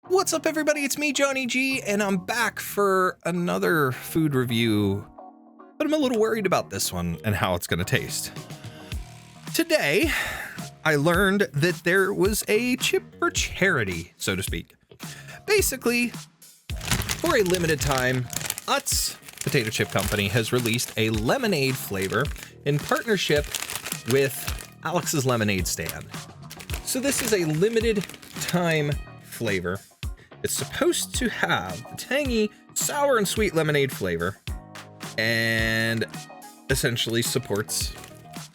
What's up, everybody? It's me, Johnny G, and I'm back for another food review, but I'm a little worried about this one and how it's going to taste. Today, I learned that there was a chip for charity, so to speak. Basically, for a limited time, Utz Potato Chip Company has released a lemonade flavor in partnership with Alex's Lemonade Stand. So this is a limited time flavor. It's supposed to have the tangy, sour, and sweet lemonade flavor, and essentially supports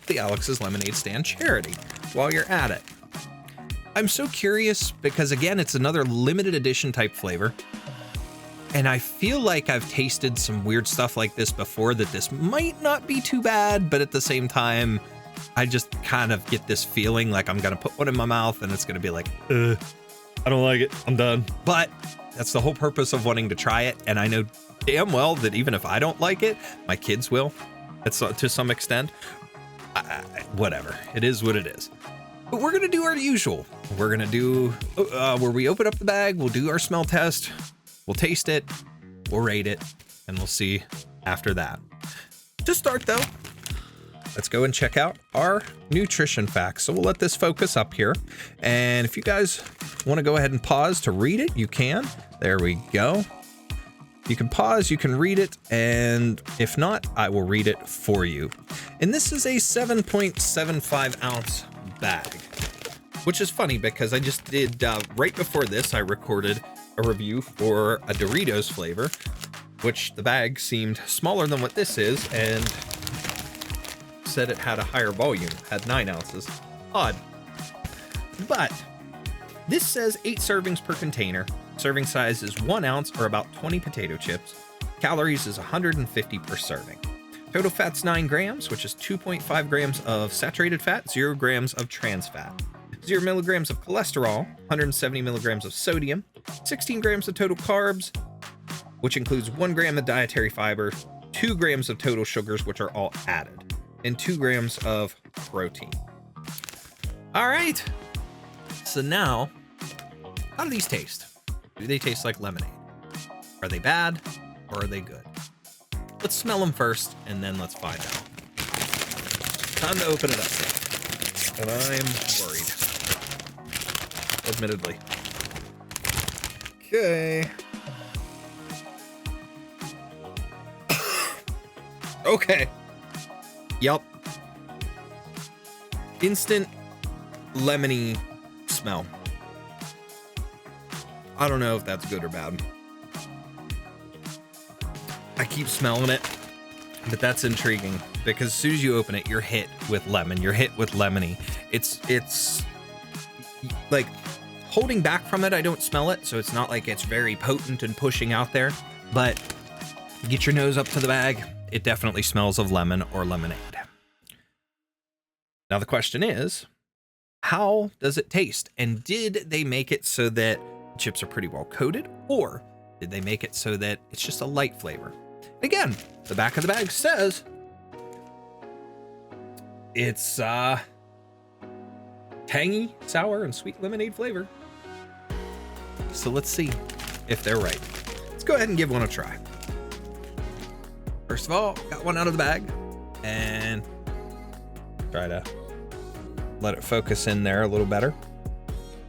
the Alex's Lemonade Stand charity while you're at it. I'm so curious because, again, it's another limited edition type flavor, and I feel like I've tasted some weird stuff like this before, that this might not be too bad, but at the same time, I just kind of get this feeling like I'm gonna put one in my mouth and it's gonna be like, I don't like it, I'm done. But that's the whole purpose of wanting to try it, and I know damn well that even if I don't like it, my kids will. That's to some extent. Whatever, it is what it is. But we're gonna do our usual. We're gonna do where we open up the bag, we'll do our smell test, we'll taste it, we'll rate it, and we'll see after that. To start though, let's go and check out our nutrition facts. So we'll let this focus up here. And if you guys want to go ahead and pause to read it, you can. There we go. You can pause, you can read it, and if not, I will read it for you. And this is a 7.75 ounce bag, which is funny because I just did, right before this, I recorded a review for a Doritos flavor, which the bag seemed smaller than what this is, and said it had a higher volume, had 9 ounces. Odd. But this says 8 servings per container. Serving size is 1 ounce or about 20 potato chips. Calories is 150 per serving. Total fat's 9 grams, which is 2.5 grams of saturated fat, 0 grams of trans fat, 0 milligrams of cholesterol, 170 milligrams of sodium, 16 grams of total carbs, which includes 1 gram of dietary fiber, 2 grams of total sugars, which are all added, and 2 grams of protein. All right. So now, how do these taste? Do they taste like lemonade? Are they bad or are they good? Let's smell them first and then let's find out. Time to open it up. And I'm worried. Admittedly. Okay. Okay. Yup. Instant lemony smell. I don't know if that's good or bad. I keep smelling it, but that's intriguing because as soon as you open it, you're hit with lemon. You're hit with lemony. It's like holding back from it. I don't smell it, so it's not like it's very potent and pushing out there, but get your nose up to the bag. It definitely smells of lemon or lemonade. Now the question is, how does it taste? And did they make it so that chips are pretty well coated, or did they make it so that it's just a light flavor? Again, the back of the bag says it's tangy, sour, and sweet lemonade flavor. So let's see if they're right. Let's go ahead and give one a try. First of all, got one out of the bag and try to let it focus in there a little better.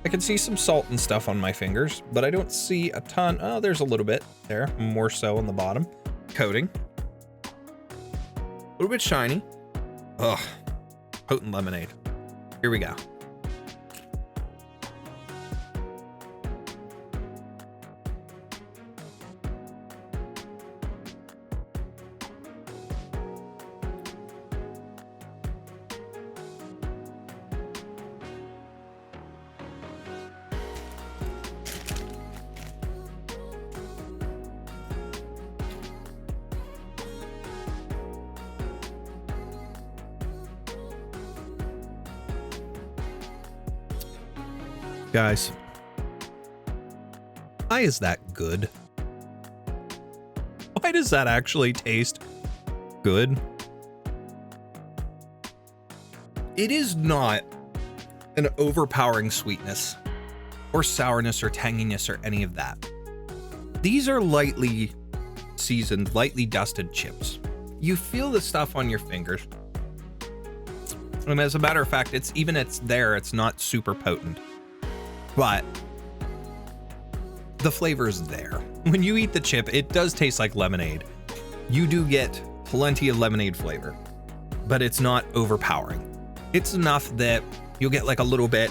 I can see some salt and stuff on my fingers, but I don't see a ton. Oh, there's a little bit there, more so on the bottom. Coating. A little bit shiny. Ugh. Potent lemonade. Here we go. Guys, why is that good? Why does that actually taste good? It is not an overpowering sweetness. or sourness or tanginess or any of that. These are lightly seasoned, lightly dusted chips. You feel the stuff on your fingers. And as a matter of fact, it's not super potent, but the flavor is there. When you eat the chip, it does taste like lemonade. You do get plenty of lemonade flavor, but it's not overpowering. It's enough that you'll get like a little bit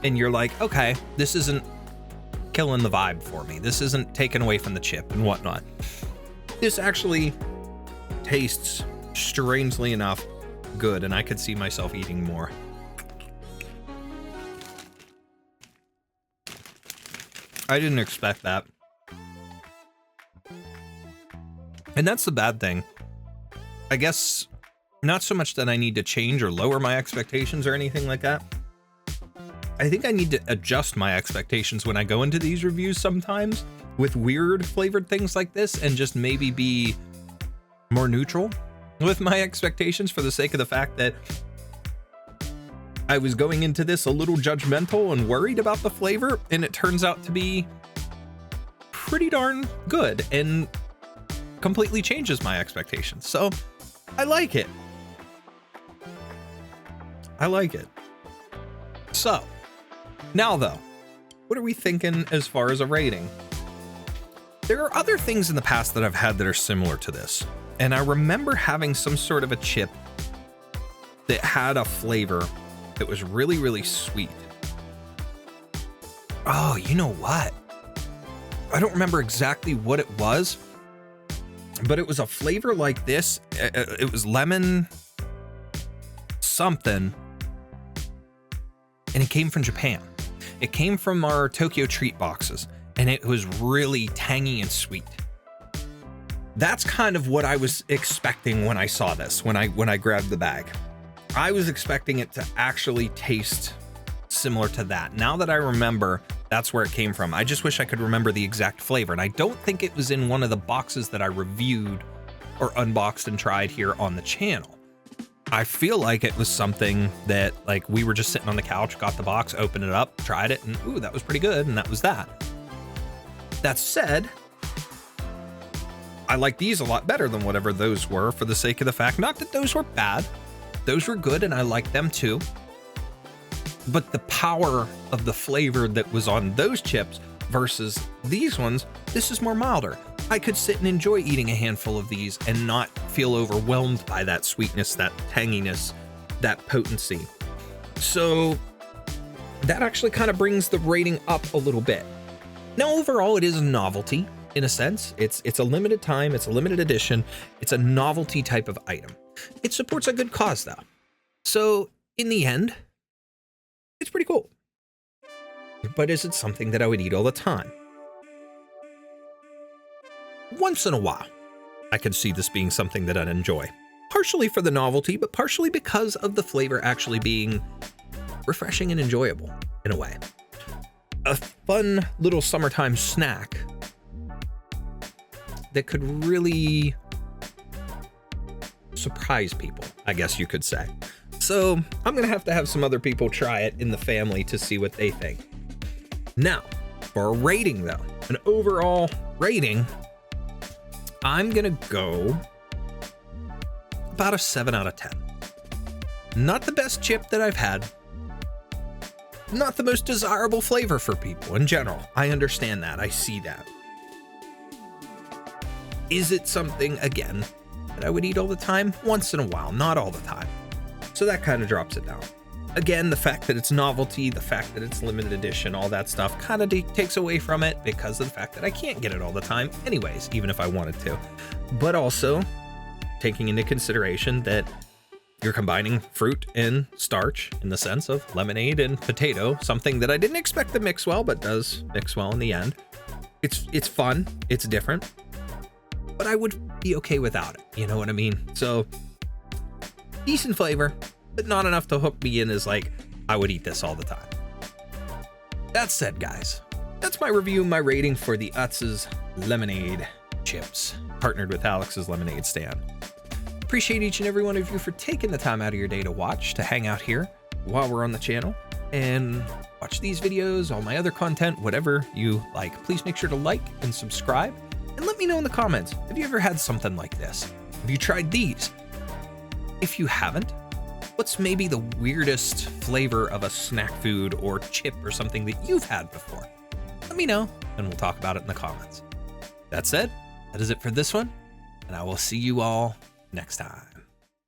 and you're like, okay, this isn't killing the vibe for me. This isn't taken away from the chip and whatnot. This actually tastes, strangely enough, good, and I could see myself eating more. I didn't expect that. And that's the bad thing. I guess not so much that I need to change or lower my expectations or anything like that. I think I need to adjust my expectations when I go into these reviews sometimes with weird flavored things like this, and just maybe be more neutral with my expectations, for the sake of the fact that I was going into this a little judgmental and worried about the flavor, and it turns out to be pretty darn good and completely changes my expectations. So I like it. I like it. So now though, what are we thinking as far as a rating? There are other things in the past that I've had that are similar to this. And I remember having some sort of a chip that had a flavor that was really, really sweet. Oh, you know what? I don't remember exactly what it was, but it was a flavor like this. It was lemon something, and it came from Japan. It came from our Tokyo Treat boxes, and it was really tangy and sweet. That's kind of what I was expecting when I saw this, when I grabbed the bag. I was expecting it to actually taste similar to that. Now that I remember, that's where it came from. I just wish I could remember the exact flavor, and I don't think it was in one of the boxes that I reviewed or unboxed and tried here on the channel. I feel like it was something that, like, we were just sitting on the couch, got the box, opened it up, tried it, and ooh, that was pretty good, and that was that. That said, I like these a lot better than whatever those were, for the sake of the fact, not that those were bad. Those were good, and I liked them too. But the power of the flavor that was on those chips versus these ones, this is more milder. I could sit and enjoy eating a handful of these and not feel overwhelmed by that sweetness, that tanginess, that potency. So that actually kind of brings the rating up a little bit. Now, overall, it is a novelty in a sense. It's a limited time, it's a limited edition, it's a novelty type of item. It supports a good cause though. So in the end, it's pretty cool. But is it something that I would eat all the time? Once in a while, I could see this being something that I'd enjoy. Partially for the novelty, but partially because of the flavor actually being refreshing and enjoyable in a way. A fun little summertime snack that could really surprise people, I guess you could say. So I'm gonna have to have some other people try it in the family to see what they think. Now, for a rating though, an overall rating, I'm gonna go about a 7 out of 10. Not the best chip that I've had. Not the most desirable flavor for people in general. I understand that, I see that. Is it something, again, that I would eat all the time? Once in a while, not all the time. So that kind of drops it down. Again, the fact that it's novelty, the fact that it's limited edition, all that stuff kind of takes away from it because of the fact that I can't get it all the time anyways, even if I wanted to. But also, taking into consideration that you're combining fruit and starch in the sense of lemonade and potato, something that I didn't expect to mix well, but does mix well in the end. It's fun, it's different, but I would be okay without it, you know what I mean? So, decent flavor, but not enough to hook me in as like, I would eat this all the time. That said, guys, that's my review, my rating for the Utz's Lemonade Chips, partnered with Alex's Lemonade Stand. Appreciate each and every one of you for taking the time out of your day to watch, to hang out here while we're on the channel. and watch these videos, all my other content, whatever you like, please make sure to like and subscribe. And let me know in the comments, have you ever had something like this? Have you tried these? If you haven't, what's maybe the weirdest flavor of a snack food or chip or something that you've had before? Let me know, and we'll talk about it in the comments. That said, that is it for this one, and I will see you all next time.